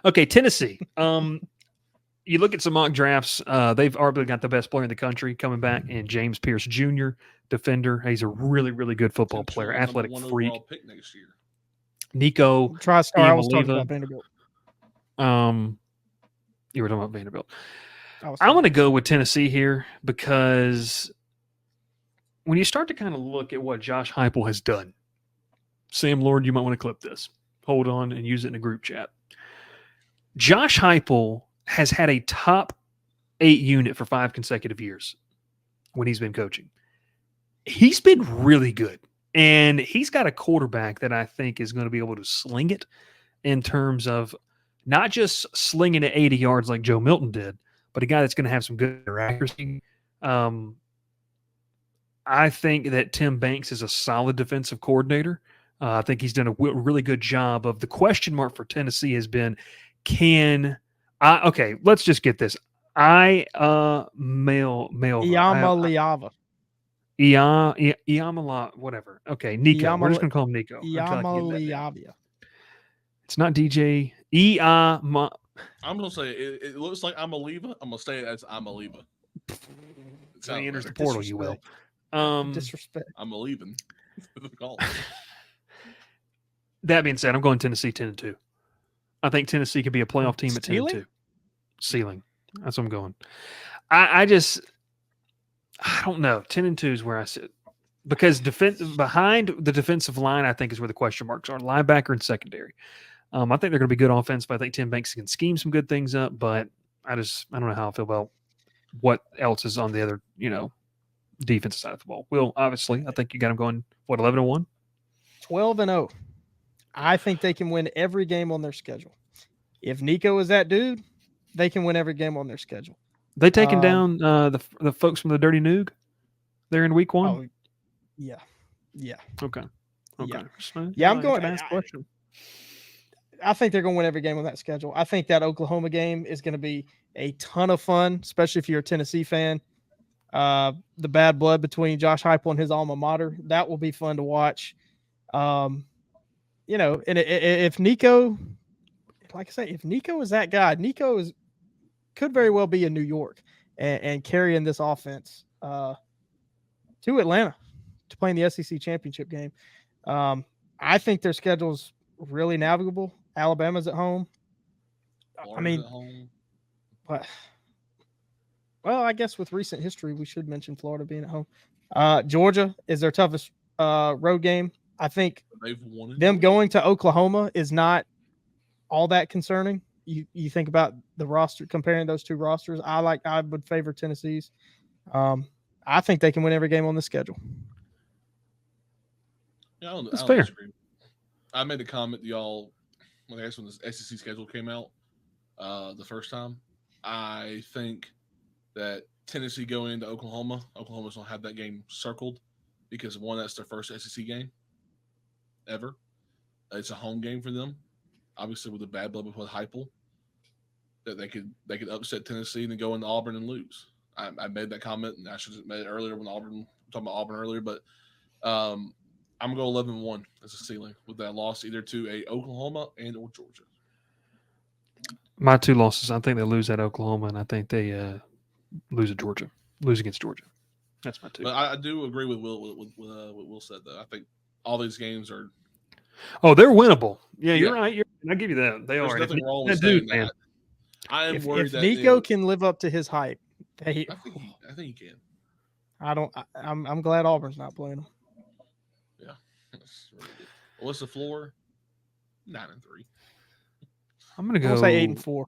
Okay, Tennessee. You look at some mock drafts. They've arguably got the best player in the country coming back, and James Pierce Jr., defender. He's a really, really good football player, athletic freak. Overall pick next year. Nico TriStar. I was talking Iamaleava. about Vanderbilt. You were talking about Vanderbilt. I was I'm going to talking go with Tennessee here because when you start to kind of look at what Josh Heupel has done, Sam Lord, you might want to clip this. Hold on and use it in a group chat. Josh Heupel has had a top 8 unit for 5 consecutive years when he's been coaching. He's been really good. And he's got a quarterback that I think is going to be able to sling it in terms of not just slinging it 80 yards like Joe Milton did, but a guy that's going to have some good accuracy. I think that Tim Banks is a solid defensive coordinator. I think he's done a really good job of the question mark for Tennessee has been, okay, let's just get this. Iamaleava. Iamala, whatever. Okay, Nico. We're just going to call him Nico. Iamaleava. It's not DJ. I'm going to say it looks like Amaliva. I'm going to say it as Amaliva. When he enters the portal, you will. Disrespect. I'm leaving. That being said, I'm going Tennessee 10-2. I think Tennessee could be a playoff team at 10-2. Ceiling. That's what I'm going. I don't know. 10-2 is where I sit. Because behind the defensive line, I think is where the question marks are. Linebacker and secondary. I think they're going to be good offense, but I think Tim Banks can scheme some good things up. But I don't know how I feel about what else is on the other, defensive side of the ball. Will, obviously, I think you got them going, 11-1? 12-0. I think they can win every game on their schedule. If Nico is that dude, they can win every game on their schedule. They taking down the folks from the Dirty Noog there in week 1? Oh, yeah. Okay. Yeah, I'm going to ask a question. I think they're going to win every game on that schedule. I think that Oklahoma game is going to be a ton of fun, especially if you're a Tennessee fan. The bad blood between Josh Heupel and his alma mater, that will be fun to watch. And if Nico, like I say, if Nico is that guy, could very well be in New York and carrying this offense to Atlanta to play in the SEC championship game. I think their schedule's really navigable. Alabama's at home. Florida's at home. Well, I guess with recent history, we should mention Florida being at home. Georgia is their toughest road game. I think them going to Oklahoma is not all that concerning. You think about the roster, comparing those two rosters. I would favor Tennessee's. I think they can win every game on the schedule. Yeah, I don't That's fair. disagree. I made a comment to y'all when the SEC schedule came out the first time. I think that Tennessee going into Oklahoma's going to have that game circled because, one, that's their first SEC game ever. It's a home game for them. Obviously, with the bad blood with Heupel, that they could upset Tennessee and then go into Auburn and lose. I made that comment, and I should have made it earlier when talking about Auburn earlier, but I'm going to go 11-1 as a ceiling with that loss either to a Oklahoma and or Georgia. My 2 losses, I think they lose at Oklahoma, and I think they lose at Georgia. Lose against Georgia. That's my 2. But I do agree with Will what Will said, though. I think all these games are. Oh, they're winnable. Yeah, you're right. I'll give you that. They There's are. Nothing wrong with saying that. I am worried that Nico can live up to his hype. I think he can. I'm glad Auburn's not playing him. Yeah. That's really good. What's the floor? 9-3. I'm gonna go. I'll say 8-4.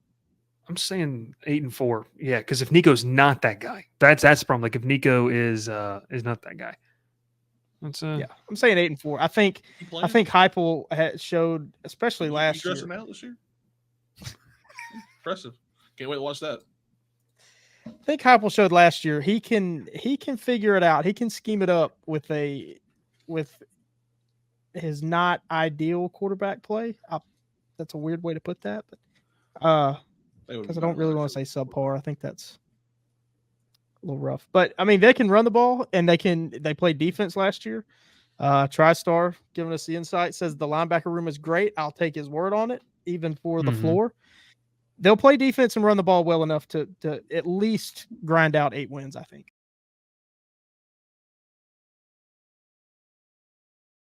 I'm saying 8-4. Yeah, because if Nico's not that guy, that's the problem. Like if Nico is not that guy. That's yeah. I'm saying 8-4. I think Heupel had showed, especially last year. Dressing out this year. Impressive. Can't wait to watch that. I think Heupel showed last year he can figure it out. He can scheme it up with his not ideal quarterback play. That's a weird way to put that, but because I don't really want to say subpar. I think that's a little rough. But I mean, they can run the ball and they played defense last year. TriStar giving us the insight says the linebacker room is great. I'll take his word on it, even for the floor. they'll play defense and run the ball well enough to at least grind out 8 wins, I think.